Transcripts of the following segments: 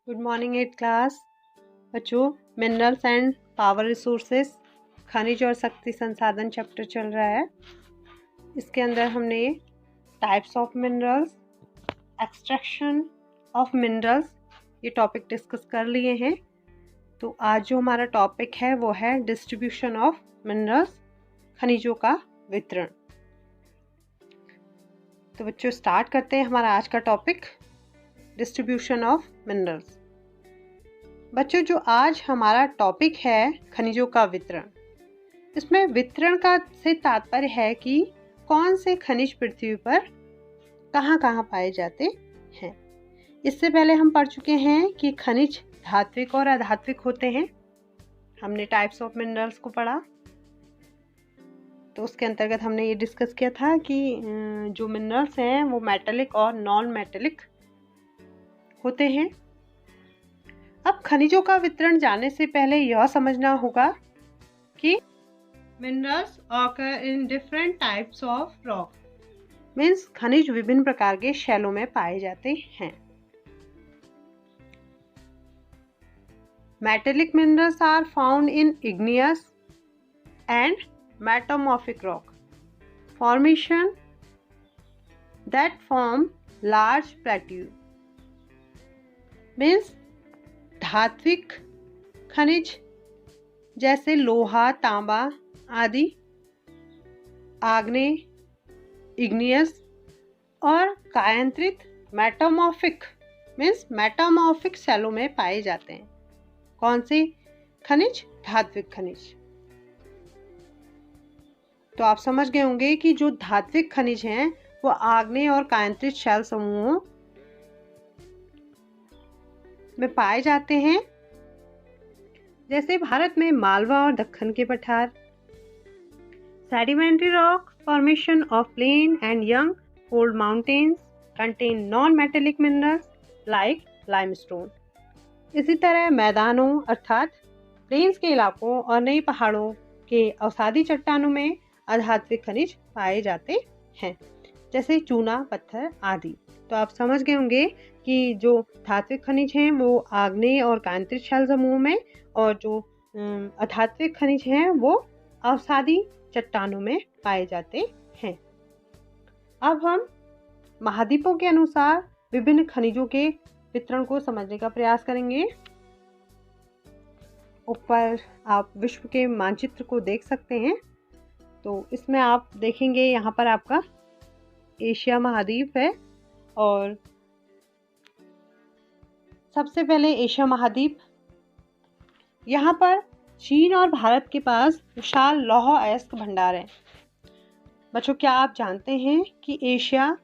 Good morning at class. बच्चों, minerals and power resources, खनिज और शक्ति संसाधन चैप्टर चल रहा है। इसके अंदर हमने types of minerals, extraction of minerals ये टॉपिक डिस्कस कर लिए हैं। तो आज जो हमारा टॉपिक है वो है डिस्ट्रीब्यूशन ऑफ मिनरल्स, खनिजों का वितरण। तो बच्चों स्टार्ट करते हैं हमारा आज का टॉपिक, डिस्ट्रीब्यूशन ऑफ मिनरल्स। बच्चों, जो आज हमारा टॉपिक है खनिजों का वितरण, इसमें वितरण का से तात्पर्य है कि कौन से खनिज पृथ्वी पर कहाँ कहाँ पाए जाते हैं। इससे पहले हम पढ़ चुके हैं कि खनिज धात्विक और अधात्विक होते हैं। हमने टाइप्स ऑफ मिनरल्स को पढ़ा, तो उसके अंतर्गत हमने ये डिस्कस किया था कि जो मिनरल्स हैं वो मेटेलिक और नॉन मेटेलिक होते हैं। अब खनिजों का वितरण जानने से पहले यह समझना होगा कि minerals occur in different types of rock, means खनिज विभिन्न प्रकार के शैलों में पाए जाते हैं। Metallic minerals are found in igneous and metamorphic rock formation that form large plateau, means धात्विक खनिज जैसे लोहा, तांबा आदि आग्नेय, इग्नियस और कायांतरित मेटामॉर्फिक मीन्स मेटामॉर्फिक शैलों में पाए जाते हैं। कौन से खनिज? धात्विक खनिज। तो आप समझ गए होंगे कि जो धात्विक खनिज हैं वो आग्नेय और कायांतरित शैल समूहों में पाए जाते हैं, जैसे भारत में मालवा और दक्कन के पठार। Sedimentary rock formation of plain and young fold mountains contain non metallic minerals like limestone. इसी तरह मैदानों अर्थात प्लेन्स के इलाकों और नई पहाड़ों के अवसादी चट्टानों में अधात्विक खनिज पाए जाते हैं, जैसे चूना पत्थर आदि। तो आप समझ गए होंगे कि जो धात्विक खनिज हैं वो आग्नेय और कायांतरित शैल समूह में, और जो अधात्विक खनिज हैं वो अवसादी चट्टानों में पाए जाते हैं। अब हम महाद्वीपों के अनुसार विभिन्न खनिजों के वितरण को समझने का प्रयास करेंगे। ऊपर आप विश्व के मानचित्र को देख सकते हैं। तो इसमें आप देखेंगे यहाँ पर आपका एशिया महाद्वीप है, और सबसे पहले एशिया महाद्वीप, यहाँ पर चीन और भारत के पास विशाल लौह अयस्क भंडार है। बच्चों, क्या आप जानते हैं कि एशिया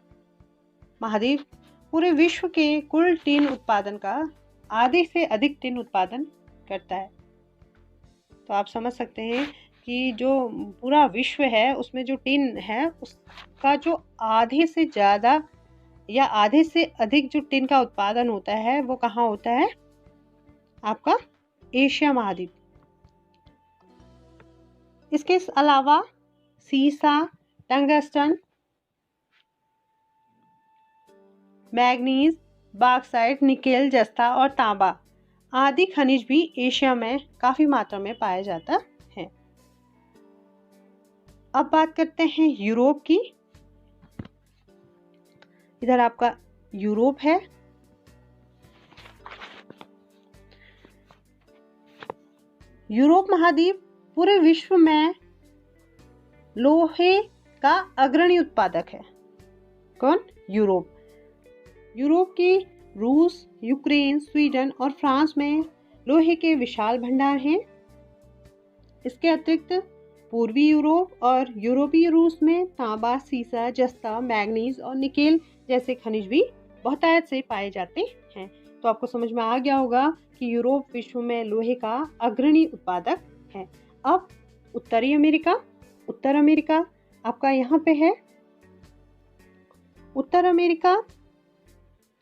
महाद्वीप पूरे विश्व के कुल टिन उत्पादन का आधे से अधिक टिन उत्पादन करता है। तो आप समझ सकते हैं कि जो पूरा विश्व है उसमें जो टिन है उसका जो आधे से ज़्यादा या आधे से अधिक जो टिन का उत्पादन होता है वो कहाँ होता है? आपका एशिया महाद्वीप। इसके अलावा सीसा, टंगस्टन, मैग्नीज, बॉक्साइट, निकेल, जस्ता और तांबा आदि खनिज भी एशिया में काफी मात्रा में पाया जाता है। अब बात करते हैं यूरोप की। इधर आपका यूरोप है। यूरोप महाद्वीप पूरे विश्व में लोहे का अग्रणी उत्पादक है। कौन? यूरोप। यूरोप की रूस, यूक्रेन, स्वीडन और फ्रांस में लोहे के विशाल भंडार हैं। इसके अतिरिक्त पूर्वी यूरोप और यूरोपीय रूस में तांबा, सीसा, जस्ता, मैग्नीज और निकेल जैसे खनिज भी बहुतायत से पाए जाते हैं। तो आपको समझ में आ गया होगा कि यूरोप विश्व में लोहे का अग्रणी उत्पादक है। अब उत्तर अमेरिका आपका यहाँ पे है। उत्तर अमेरिका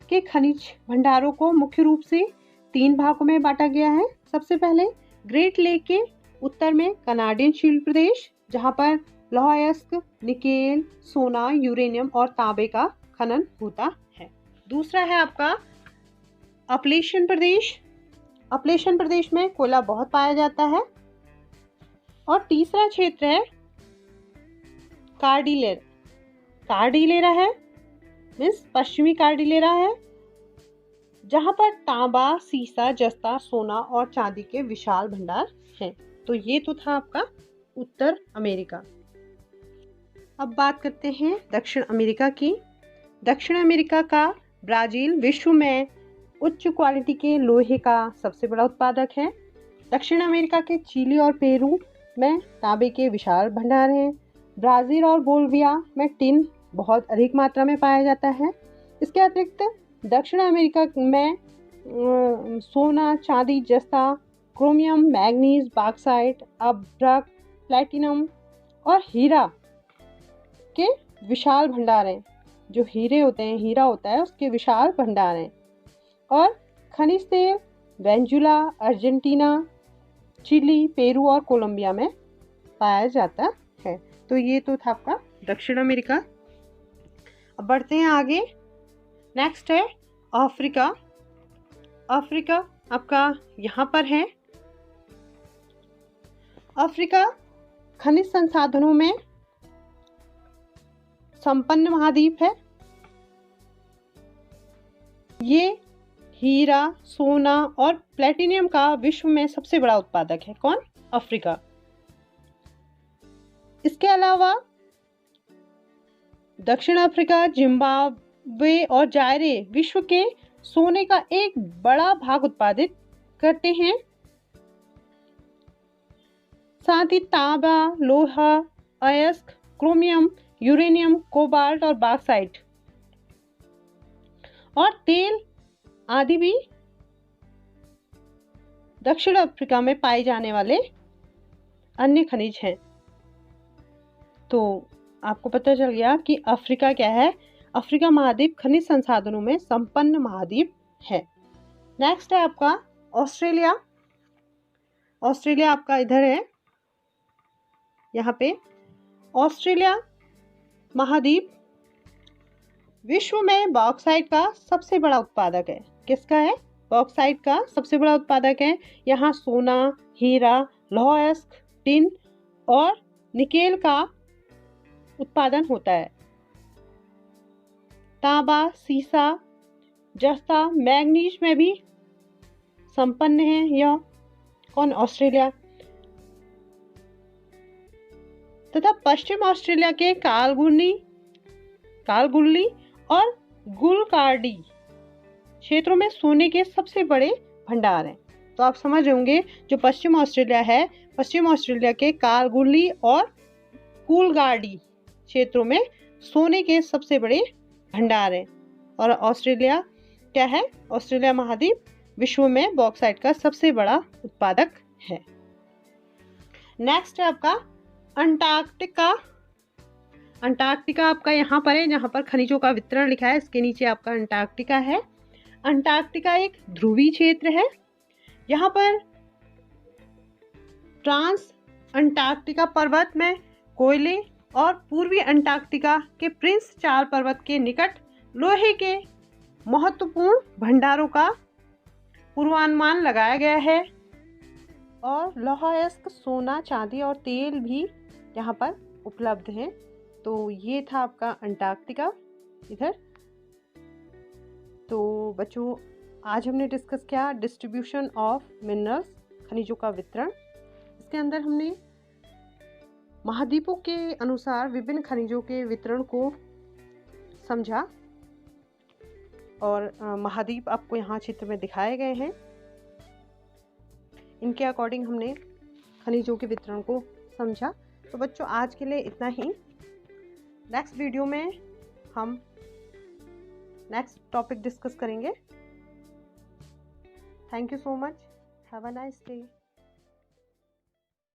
के खनिज भंडारों को मुख्य रूप से 3 भागों में बांटा गया है। सबसे पहले ग्रेट लेक के उत्तर में कनाडियन शील्ड प्रदेश, जहाँ पर लौह अयस्क, निकेल, सोना, यूरेनियम और तांबे का खनन होता है। दूसरा है आपका अपलेशियन प्रदेश, अपलेशियन प्रदेश में कोयला बहुत पाया जाता है। और तीसरा क्षेत्र है कार्डिलेरा, कार्डिलेरा है मीन्स पश्चिमी कार्डिलेरा है, जहां पर तांबा, सीसा, जस्ता, सोना और चांदी के विशाल भंडार हैं। तो ये तो था आपका उत्तर अमेरिका। अब बात करते हैं दक्षिण अमेरिका की। दक्षिण अमेरिका का ब्राजील विश्व में उच्च क्वालिटी के लोहे का सबसे बड़ा उत्पादक है। दक्षिण अमेरिका के चिली और पेरू में तांबे के विशाल भंडार हैं। ब्राज़ील और बोलिविया में टिन बहुत अधिक मात्रा में पाया जाता है। इसके अतिरिक्त दक्षिण अमेरिका में सोना, चांदी, जस्ता, क्रोमियम, मैग्नीज, बॉक्साइट, अभ्रक, प्लैटिनम और हीरा के विशाल भंडार हैं। जो हीरे होते हैं, हीरा होता है, उसके विशाल भंडार हैं। और खनिज तेल वेनेजुला, अर्जेंटीना, चिली, पेरू और कोलंबिया में पाया जाता है। तो ये तो था आपका दक्षिण अमेरिका। अब बढ़ते हैं आगे। नेक्स्ट है अफ्रीका। अफ्रीका आपका यहाँ पर है। अफ्रीका खनिज संसाधनों में संपन्न महाद्वीप है। ये हीरा, सोना और प्लेटिनियम का विश्व में सबसे बड़ा उत्पादक है। कौन? अफ्रीका। इसके अलावा दक्षिण अफ्रीका, जिम्बाब्वे और जायरे विश्व के सोने का एक बड़ा भाग उत्पादित करते हैं। साथ ही तांबा, लोहा, अयस्क, क्रोमियम, यूरेनियम, कोबाल्ट और बॉक्साइट और तेल आदि भी दक्षिण अफ्रीका में पाए जाने वाले अन्य खनिज हैं। तो आपको पता चल गया कि अफ्रीका क्या है। अफ्रीका महाद्वीप खनिज संसाधनों में संपन्न महाद्वीप है। नेक्स्ट है आपका ऑस्ट्रेलिया। ऑस्ट्रेलिया आपका इधर है, यहाँ पे। ऑस्ट्रेलिया महाद्वीप विश्व में बॉक्साइट का सबसे बड़ा उत्पादक है। किसका है? बॉक्साइट का सबसे बड़ा उत्पादक है। यहाँ सोना, हीरा, लौह अयस्क, टिन और निकेल का उत्पादन होता है। तांबा, सीसा, जस्ता, मैग्नीज में भी संपन्न है यह। कौन? ऑस्ट्रेलिया। तथा पश्चिम ऑस्ट्रेलिया के कालगुल्ली और गुलकार्डी क्षेत्रों में सोने के सबसे बड़े भंडार हैं। तो आप समझ होंगे जो पश्चिम ऑस्ट्रेलिया है, पश्चिम ऑस्ट्रेलिया के कालगुल्ली और गुलकार्डी क्षेत्रों में सोने के सबसे बड़े भंडार हैं। और ऑस्ट्रेलिया क्या है? ऑस्ट्रेलिया महाद्वीप विश्व में बॉक्साइट का सबसे बड़ा उत्पादक है। नेक्स्ट है आपका अंटार्कटिका। अंटार्कटिका आपका यहाँ पर है, जहाँ पर खनिजों का वितरण लिखा है, इसके नीचे आपका अंटार्कटिका है। अंटार्कटिका एक ध्रुवीय क्षेत्र है। यहाँ पर ट्रांस अंटार्कटिका पर्वत में कोयले और पूर्वी अंटार्कटिका के प्रिंस चार्ल्स पर्वत के निकट लोहे के महत्वपूर्ण भंडारों का पूर्वानुमान लगाया गया है। और लौह अयस्क, सोना, चांदी और तेल भी यहाँ पर उपलब्ध हैं। तो ये था आपका अंटार्कटिका इधर। तो बच्चों, आज हमने डिस्कस किया डिस्ट्रीब्यूशन ऑफ मिनरल्स, खनिजों का वितरण। इसके अंदर हमने महाद्वीपों के अनुसार विभिन्न खनिजों के वितरण को समझा। और महाद्वीप आपको यहाँ चित्र में दिखाए गए हैं। इनके अकॉर्डिंग हमने खनिजों के वितरण को समझा। तो बच्चों, आज के लिए इतना ही। नेक्स्ट वीडियो में हम नेक्स्ट टॉपिक डिस्कस करेंगे। Thank you so much. Have a nice day.